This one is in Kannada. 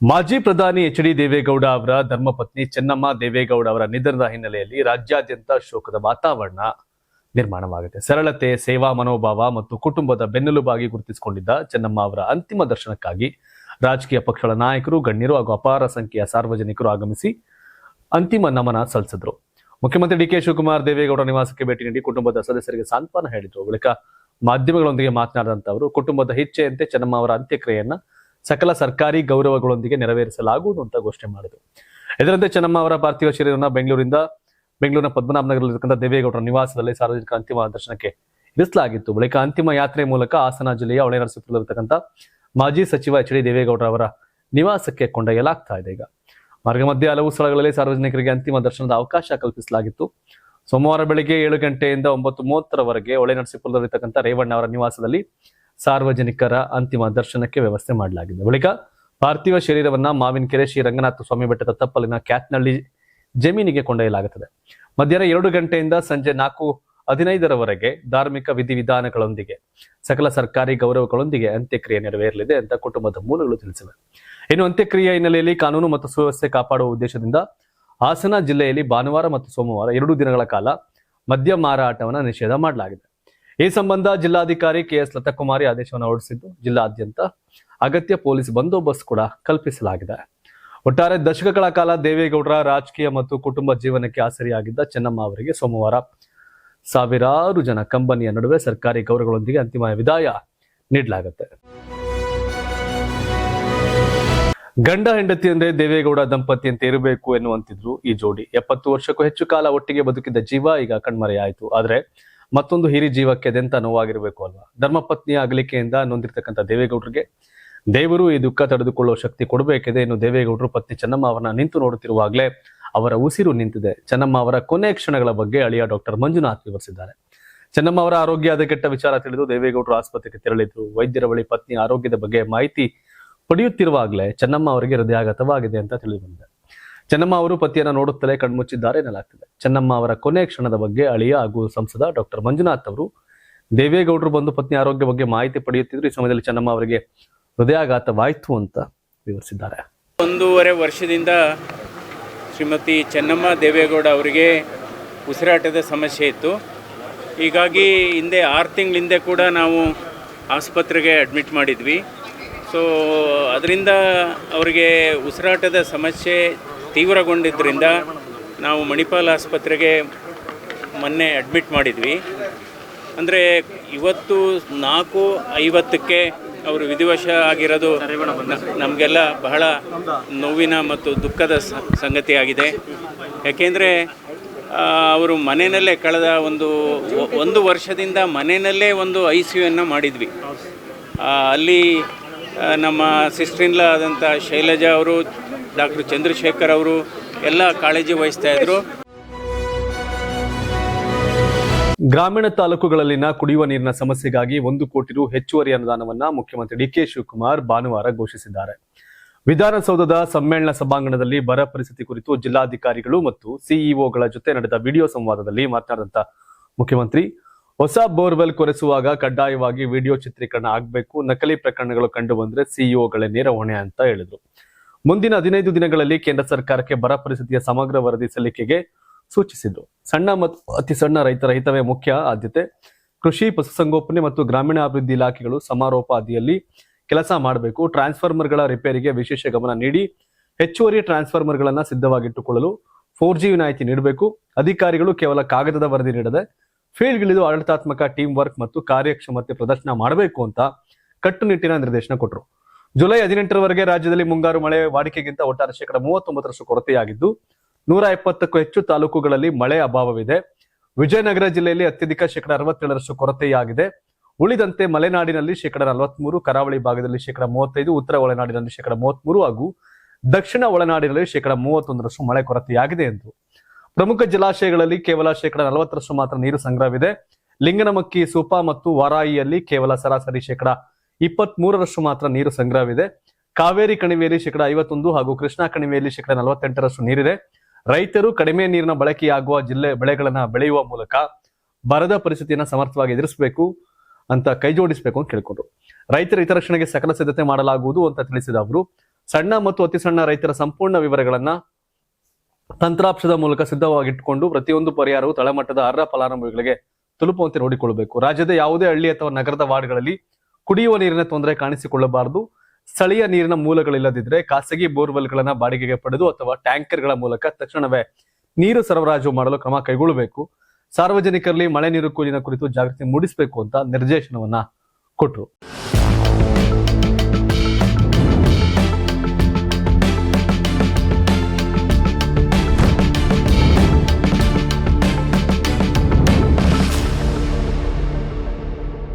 ಮಾಜಿ ಪ್ರಧಾನಿ ಎಚ್ ಡಿ ದೇವೇಗೌಡ ಅವರ ಧರ್ಮಪತ್ನಿ ಚೆನ್ನಮ್ಮ ದೇವೇಗೌಡ ಅವರ ನಿಧನದ ಹಿನ್ನೆಲೆಯಲ್ಲಿ ರಾಜ್ಯಾದ್ಯಂತ ಶೋಕದ ವಾತಾವರಣ ನಿರ್ಮಾಣವಾಗಿದೆ. ಸರಳತೆ, ಸೇವಾ ಮನೋಭಾವ ಮತ್ತು ಕುಟುಂಬದ ಬೆನ್ನೆಲುಬಾಗಿ ಗುರುತಿಸಿಕೊಂಡಿದ್ದ ಚೆನ್ನಮ್ಮ ಅವರ ಅಂತಿಮ ದರ್ಶನಕ್ಕಾಗಿ ರಾಜಕೀಯ ಪಕ್ಷಗಳ ನಾಯಕರು, ಗಣ್ಯರು ಹಾಗೂ ಅಪಾರ ಸಂಖ್ಯೆಯ ಸಾರ್ವಜನಿಕರು ಆಗಮಿಸಿ ಅಂತಿಮ ನಮನ ಸಲ್ಲಿಸಿದ್ರು. ಮುಖ್ಯಮಂತ್ರಿ ಡಿ ಕೆ ಶಿವಕುಮಾರ್ ದೇವೇಗೌಡ ನಿವಾಸಕ್ಕೆ ಭೇಟಿ ನೀಡಿ ಕುಟುಂಬದ ಸದಸ್ಯರಿಗೆ ಸಾಂತ್ವನ ಹೇಳಿದ್ರು. ಬಳಿಕ ಮಾಧ್ಯಮಗಳೊಂದಿಗೆ ಮಾತನಾಡಿದಂತ ಅವರು, ಕುಟುಂಬದ ಇಚ್ಛೆಯಂತೆ ಚೆನ್ನಮ್ಮ ಅವರ ಅಂತ್ಯಕ್ರಿಯೆಯನ್ನ ಸಕಲ ಸರ್ಕಾರಿ ಗೌರವಗಳೊಂದಿಗೆ ನೆರವೇರಿಸಲಾಗುವುದು ಅಂತ ಘೋಷಣೆ ಮಾಡಿದರು. ಇದರಂತೆ ಚೆನ್ನಮ್ಮ ಅವರ ಪಾರ್ಥಿವ ಶರೀರವನ್ನು ಬೆಂಗಳೂರಿನ ಪದ್ಮನಾಭನಗರದಲ್ಲಿರತಕ್ಕಂಥ ದೇವೇಗೌಡರ ನಿವಾಸದಲ್ಲಿ ಸಾರ್ವಜನಿಕ ಅಂತಿಮ ದರ್ಶನಕ್ಕೆ ಇರಿಸಲಾಗಿತ್ತು. ಬಳಿಕ ಅಂತಿಮ ಯಾತ್ರೆ ಮೂಲಕ ಹಾಸನ ಜಿಲ್ಲೆಯ ಹೊಳೆನರಸೀಪುರದಲ್ಲಿರತಕ್ಕಂಥ ಮಾಜಿ ಸಚಿವ ಎಚ್ ಡಿ ದೇವೇಗೌಡರ ಅವರ ನಿವಾಸಕ್ಕೆ ಕೊಂಡೊಯ್ಯಲಾಗ್ತಾ ಇದೆ. ಈಗ ಮಾರ್ಗ ಮಧ್ಯೆ ಹಲವು ಸ್ಥಳಗಳಲ್ಲಿ ಸಾರ್ವಜನಿಕರಿಗೆ ಅಂತಿಮ ದರ್ಶನದ ಅವಕಾಶ ಕಲ್ಪಿಸಲಾಗಿತ್ತು. ಸೋಮವಾರ ಬೆಳಗ್ಗೆ 7 ಗಂಟೆಯಿಂದ 9:30ರವರೆಗೆ ಹೊಳೆನರಸೀಪುರದಲ್ಲಿರತಕ್ಕಂಥ ರೇವಣ್ಣ ಅವರ ನಿವಾಸದಲ್ಲಿ ಸಾರ್ವಜನಿಕರ ಅಂತಿಮ ದರ್ಶನಕ್ಕೆ ವ್ಯವಸ್ಥೆ ಮಾಡಲಾಗಿದೆ. ಬಳಿಕ ಪಾರ್ಥಿವ ಶರೀರವನ್ನ ಮಾವಿನಕೆರೆ ಶ್ರೀ ರಂಗನಾಥ ಸ್ವಾಮಿ ಬೆಟ್ಟದ ತಪ್ಪಲಿನ ಕ್ಯಾತ್ನಳ್ಳಿ ಜಮೀನಿಗೆ ಕೊಂಡೊಯ್ಯಲಾಗುತ್ತದೆ. ಮಧ್ಯಾಹ್ನ 2 ಗಂಟೆಯಿಂದ ಸಂಜೆ 4:15ರವರೆಗೆ ಧಾರ್ಮಿಕ ವಿಧಿವಿಧಾನಗಳೊಂದಿಗೆ ಸಕಲ ಸರ್ಕಾರಿ ಗೌರವಗಳೊಂದಿಗೆ ಅಂತ್ಯಕ್ರಿಯೆ ನೆರವೇರಲಿದೆ ಅಂತ ಕುಟುಂಬದ ಮೂಲಗಳು ತಿಳಿಸಿವೆ. ಇನ್ನು ಅಂತ್ಯಕ್ರಿಯೆ ಹಿನ್ನೆಲೆಯಲ್ಲಿ ಕಾನೂನು ಮತ್ತು ಸುವ್ಯವಸ್ಥೆ ಕಾಪಾಡುವ ಉದ್ದೇಶದಿಂದ ಹಾಸನ ಜಿಲ್ಲೆಯಲ್ಲಿ ಭಾನುವಾರ ಮತ್ತು ಸೋಮವಾರ 2 ದಿನಗಳ ಕಾಲ ಮದ್ಯ ಮಾರಾಟವನ್ನು ನಿಷೇಧ ಮಾಡಲಾಗಿದೆ. ಈ ಸಂಬಂಧ ಜಿಲ್ಲಾಧಿಕಾರಿ ಕೆಎಸ್ ಲತಾಕುಮಾರಿ ಆದೇಶವನ್ನು ಹೊರಡಿಸಿದ್ದು, ಜಿಲ್ಲಾದ್ಯಂತ ಅಗತ್ಯ ಪೊಲೀಸ್ ಬಂದೋಬಸ್ತ್ ಕೂಡ ಕಲ್ಪಿಸಲಾಗಿದೆ. ಒಟ್ಟಾರೆ ದಶಕಗಳ ಕಾಲ ದೇವೇಗೌಡರ ರಾಜಕೀಯ ಮತ್ತು ಕುಟುಂಬ ಜೀವನಕ್ಕೆ ಆಸರಿಯಾಗಿದ್ದ ಚೆನ್ನಮ್ಮ ಅವರಿಗೆ ಸೋಮವಾರ ಸಾವಿರಾರು ಜನ ಕಂಬನಿಯ ನಡುವೆ ಸರ್ಕಾರಿ ಗೌರವಗಳೊಂದಿಗೆ ಅಂತಿಮ ವಿದಾಯ ನೀಡಲಾಗುತ್ತೆ. ಗಂಡ ಹೆಂಡತಿ ಅಂದ್ರೆ ದೇವೇಗೌಡ ದಂಪತಿ ಅಂತ ಇರಬೇಕು ಎನ್ನುವಂತಿದ್ರು ಈ ಜೋಡಿ. 70 ವರ್ಷಕ್ಕೂ ಹೆಚ್ಚು ಕಾಲ ಒಟ್ಟಿಗೆ ಬದುಕಿದ್ದ ಜೀವ ಈಗ ಕಣ್ಮರೆಯಾಯಿತು. ಆದ್ರೆ ಮತ್ತೊಂದು ಹಿರಿ ಜೀವಕ್ಕೆ ಅದೆಂತ ನೋವಾಗಿರ್ಬೇಕು ಅಲ್ವಾ? ಧರ್ಮಪತ್ನಿಯ ಅಗಲಿಕೆಯಿಂದ ನೊಂದಿರ್ತಕ್ಕಂಥ ದೇವೇಗೌಡರಿಗೆ ದೇವರು ಈ ದುಃಖ ತಡೆದುಕೊಳ್ಳುವ ಶಕ್ತಿ ಕೊಡಬೇಕಿದೆ. ಇನ್ನು ದೇವೇಗೌಡರು ಪತ್ನಿ ಚೆನ್ನಮ್ಮ ಅವರನ್ನ ನಿಂತು ನೋಡುತ್ತಿರುವಾಗಲೇ ಅವರ ಉಸಿರು ನಿಂತಿದೆ. ಚೆನ್ನಮ್ಮ ಅವರ ಕೊನೆ ಕ್ಷಣಗಳ ಬಗ್ಗೆ ಅಳಿಯ ಡಾಕ್ಟರ್ ಮಂಜುನಾಥ್ ವಿವರಿಸಿದ್ದಾರೆ. ಚೆನ್ನಮ್ಮ ಅವರ ಆರೋಗ್ಯ ಹದಗೆಟ್ಟ ವಿಚಾರ ತಿಳಿದು ದೇವೇಗೌಡರು ಆಸ್ಪತ್ರೆಗೆ ತೆರಳಿದ್ರು. ವೈದ್ಯರ ಬಳಿ ಪತ್ನಿ ಆರೋಗ್ಯದ ಬಗ್ಗೆ ಮಾಹಿತಿ ಪಡೆಯುತ್ತಿರುವಾಗಲೇ ಚೆನ್ನಮ್ಮ ಅವರಿಗೆ ಹೃದಯಾಘಾತವಾಗಿದೆ ಅಂತ ತಿಳಿದು ಬಂದಿದೆ. ಚೆನ್ನಮ್ಮ ಅವರು ಪತಿಯನ್ನ ನೋಡುತ್ತಲೇ ಕಣ್ಮುಚ್ಚಿದ್ದಾರೆ ಎನ್ನಲಾಗ್ತಿದೆ. ಚೆನ್ನಮ್ಮ ಅವರ ಕೊನೆ ಕ್ಷಣದ ಬಗ್ಗೆ ಅಳಿಯ ಹಾಗೂ ಸಂಸದ ಡಾಕ್ಟರ್ ಮಂಜುನಾಥ್ ಅವರು ದೇವೇಗೌಡರು ಬಂದು ಪತ್ನಿ ಆರೋಗ್ಯ ಬಗ್ಗೆ ಮಾಹಿತಿ ಪಡೆಯುತ್ತಿದ್ರು. ಈ ಸಮಯದಲ್ಲಿ ಚೆನ್ನಮ್ಮ ಅವರಿಗೆ ಹೃದಯಾಘಾತವಾಯಿತು ಅಂತ ವಿವರಿಸಿದ್ದಾರೆ. 1.5 ವರ್ಷದಿಂದ ಶ್ರೀಮತಿ ಚೆನ್ನಮ್ಮ ದೇವೇಗೌಡ ಅವರಿಗೆ ಉಸಿರಾಟದ ಸಮಸ್ಯೆ ಇತ್ತು. ಹೀಗಾಗಿ ಹಿಂದೆ 6 ತಿಂಗಳ ಹಿಂದೆ ಕೂಡ ನಾವು ಆಸ್ಪತ್ರೆಗೆ ಅಡ್ಮಿಟ್ ಮಾಡಿದ್ವಿ. ಸೊ ಅದರಿಂದ ಅವರಿಗೆ ಉಸಿರಾಟದ ಸಮಸ್ಯೆ ತೀವ್ರಗೊಂಡಿದ್ದರಿಂದ ನಾವು ಮಣಿಪಾಲ್ ಆಸ್ಪತ್ರೆಗೆ ಮೊನ್ನೆ ಅಡ್ಮಿಟ್ ಮಾಡಿದ್ವಿ. ಅಂದರೆ ಇವತ್ತು 4:50ಕ್ಕೆ ಅವರು ವಿಧಿವಶ ಆಗಿರೋದು ನಮಗೆಲ್ಲ ಬಹಳ ನೋವಿನ ಮತ್ತು ದುಃಖದ ಸಂಗತಿಯಾಗಿದೆ. ಯಾಕೆಂದರೆ ಅವರು ಮನೆಯಲ್ಲೇ ಕಳೆದ ಒಂದು ವರ್ಷದಿಂದ ಮನೆಯಲ್ಲೇ ಒಂದು ICU ಮಾಡಿದ್ವಿ. ಅಲ್ಲಿ ನಮ್ಮ ಸಿಸ್ಟ್ರಿನ್ಲ ಆದಂಥ ಶೈಲಜಾ ಅವರು, ಡಾಕ್ಟರ್ ಚಂದ್ರಶೇಖರ್ ಅವರು ಎಲ್ಲ ಕಾಳಜಿ ವಹಿಸ್ತಾ ಇದ್ರು. ಗ್ರಾಮೀಣ ತಾಲೂಕುಗಳಲ್ಲಿನ ಕುಡಿಯುವ ನೀರಿನ ಸಮಸ್ಯೆಗಾಗಿ 1 ಕೋಟಿ ರು ಹೆಚ್ಚುವರಿ ಅನುದಾನವನ್ನ ಮುಖ್ಯಮಂತ್ರಿ ಡಿ ಕೆ ಶಿವಕುಮಾರ್ ಭಾನುವಾರ ಘೋಷಿಸಿದ್ದಾರೆ. ವಿಧಾನಸೌಧದ ಸಮ್ಮೇಳನ ಸಭಾಂಗಣದಲ್ಲಿ ಬರ ಪರಿಸ್ಥಿತಿ ಕುರಿತು ಜಿಲ್ಲಾಧಿಕಾರಿಗಳು ಮತ್ತು ಸಿಇಒಗಳ ಜೊತೆ ನಡೆದ ವಿಡಿಯೋ ಸಂವಾದದಲ್ಲಿ ಮಾತನಾಡಿದಂತ ಮುಖ್ಯಮಂತ್ರಿ, ಹೊಸ ಬೋರ್ವೆಲ್ ಕೊರೆಸುವಾಗ ಕಡ್ಡಾಯವಾಗಿ ವಿಡಿಯೋ ಚಿತ್ರೀಕರಣ ಆಗಬೇಕು. ನಕಲಿ ಪ್ರಕರಣಗಳು ಕಂಡು ಬಂದ್ರೆ ಸಿಇಒಗಳೇ ನೇರ ಹೊಣೆ ಅಂತ ಹೇಳಿದ್ರು. ಮುಂದಿನ 15 ದಿನಗಳಲ್ಲಿ ಕೇಂದ್ರ ಸರ್ಕಾರಕ್ಕೆ ಬರ ಪರಿಸ್ಥಿತಿಯ ಸಮಗ್ರ ವರದಿ ಸಲ್ಲಿಕೆಗೆ ಸೂಚಿಸಿದ್ರು. ಸಣ್ಣ ಮತ್ತು ಅತಿ ಸಣ್ಣ ರೈತರ ಹಿತವೇ ಮುಖ್ಯ ಆದ್ಯತೆ. ಕೃಷಿ, ಪಶುಸಂಗೋಪನೆ ಮತ್ತು ಗ್ರಾಮೀಣಾಭಿವೃದ್ಧಿ ಇಲಾಖೆಗಳು ಸಮಾರೋಪಾದಿಯಲ್ಲಿ ಕೆಲಸ ಮಾಡಬೇಕು. ಟ್ರಾನ್ಸ್ಫಾರ್ಮರ್ಗಳ ರಿಪೇರಿಗೆ ವಿಶೇಷ ಗಮನ ನೀಡಿ ಹೆಚ್ಚುವರಿ ಟ್ರಾನ್ಸ್ಫಾರ್ಮರ್ಗಳನ್ನ ಸಿದ್ಧವಾಗಿಟ್ಟುಕೊಳ್ಳಲು 4G ವಿನಾಯಿತಿ ನೀಡಬೇಕು. ಅಧಿಕಾರಿಗಳು ಕೇವಲ ಕಾಗದದ ವರದಿ ನೀಡದೆ ಫೀಲ್ಡ್ಗಿಳಿದು ಆಡಳಿತಾತ್ಮಕ ಟೀಮ್ ವರ್ಕ್ ಮತ್ತು ಕಾರ್ಯಕ್ಷಮತೆ ಪ್ರದರ್ಶನ ಮಾಡಬೇಕು ಅಂತ ಕಟ್ಟುನಿಟ್ಟಿನ ನಿರ್ದೇಶನ ಕೊಟ್ಟರು. ಜುಲೈ 18ರವರೆಗೆ ರಾಜ್ಯದಲ್ಲಿ ಮುಂಗಾರು ಮಳೆ ವಾಡಿಕೆಗಿಂತ ಒಟ್ಟಾರೆ 39% ಕೊರತೆಯಾಗಿದ್ದು 170ಕ್ಕೂ ಹೆಚ್ಚು ತಾಲೂಕುಗಳಲ್ಲಿ ಮಳೆ ಅಭಾವವಿದೆ. ವಿಜಯನಗರ ಜಿಲ್ಲೆಯಲ್ಲಿ ಅತ್ಯಧಿಕ 67% ಕೊರತೆಯಾಗಿದೆ. ಉಳಿದಂತೆ ಮಲೆನಾಡಿನಲ್ಲಿ 43%, ಕರಾವಳಿ ಭಾಗದಲ್ಲಿ 35%, ಉತ್ತರ ಒಳನಾಡಿನಲ್ಲಿ 33% ಹಾಗೂ ದಕ್ಷಿಣ ಒಳನಾಡಿನಲ್ಲಿ 31% ಮಳೆ ಕೊರತೆಯಾಗಿದೆ ಎಂದು. ಪ್ರಮುಖ ಜಲಾಶಯಗಳಲ್ಲಿ ಕೇವಲ 40% ಮಾತ್ರ ನೀರು ಸಂಗ್ರಹವಿದೆ. ಲಿಂಗನಮಕ್ಕಿ, ಸೂಪಾ ಮತ್ತು ವಾರಾಯಿಯಲ್ಲಿ ಕೇವಲ ಸರಾಸರಿ 23% ಮಾತ್ರ ನೀರು ಸಂಗ್ರಹವಿದೆ. ಕಾವೇರಿ ಕಣಿವೆಯಲ್ಲಿ 51% ಹಾಗೂ ಕೃಷ್ಣಾ ಕಣಿವೆಯಲ್ಲಿ 48% ನೀರಿದೆ. ರೈತರು ಕಡಿಮೆ ನೀರಿನ ಬಳಕೆಯಾಗುವ ಬೆಳೆಗಳನ್ನ ಬೆಳೆಯುವ ಮೂಲಕ ಬರದ ಪರಿಸ್ಥಿತಿಯನ್ನು ಸಮರ್ಥವಾಗಿ ಎದುರಿಸಬೇಕು ಅಂತ ಕೈಜೋಡಿಸಬೇಕು ಅಂತ ಕೇಳಿಕೊಂಡ್ರು. ರೈತರ ಹಿತರಕ್ಷಣೆಗೆ ಸಕಲ ಸಿದ್ಧತೆ ಮಾಡಲಾಗುವುದು ಅಂತ ತಿಳಿಸಿದ ಅವರು, ಸಣ್ಣ ಮತ್ತು ಅತಿ ಸಣ್ಣ ರೈತರ ಸಂಪೂರ್ಣ ವಿವರಗಳನ್ನ ತಂತ್ರಾಂಶದ ಮೂಲಕ ಸಿದ್ಧವಾಗಿಟ್ಟುಕೊಂಡು ಪ್ರತಿಯೊಂದು ಪರಿಹಾರವು ತಳಮಟ್ಟದ ಅರ್ಹ ಫಲಾನುಭವಿಗಳಿಗೆ ತಲುಪುವಂತೆ ನೋಡಿಕೊಳ್ಳಬೇಕು. ರಾಜ್ಯದ ಯಾವುದೇ ಹಳ್ಳಿ ಅಥವಾ ನಗರದ ವಾರ್ಡ್ಗಳಲ್ಲಿ ಕುಡಿಯುವ ನೀರಿನ ತೊಂದರೆ ಕಾಣಿಸಿಕೊಳ್ಳಬಾರದು. ಸ್ಥಳೀಯ ನೀರಿನ ಮೂಲಗಳಿಲ್ಲದಿದ್ದರೆ ಖಾಸಗಿ ಬೋರ್ವೆಲ್ಗಳನ್ನ ಬಾಡಿಗೆಗೆ ಪಡೆದು ಅಥವಾ ಟ್ಯಾಂಕರ್ಗಳ ಮೂಲಕ ತಕ್ಷಣವೇ ನೀರು ಸರಬರಾಜು ಮಾಡಲು ಕ್ರಮ ಕೈಗೊಳ್ಳಬೇಕು. ಸಾರ್ವಜನಿಕರಲ್ಲಿ ಮಳೆ ನೀರು ಕೊಯ್ಲಿನ ಕುರಿತು ಜಾಗೃತಿ ಮೂಡಿಸಬೇಕು ಅಂತ ನಿರ್ದೇಶನವನ್ನ ಕೊಟ್ಟರು.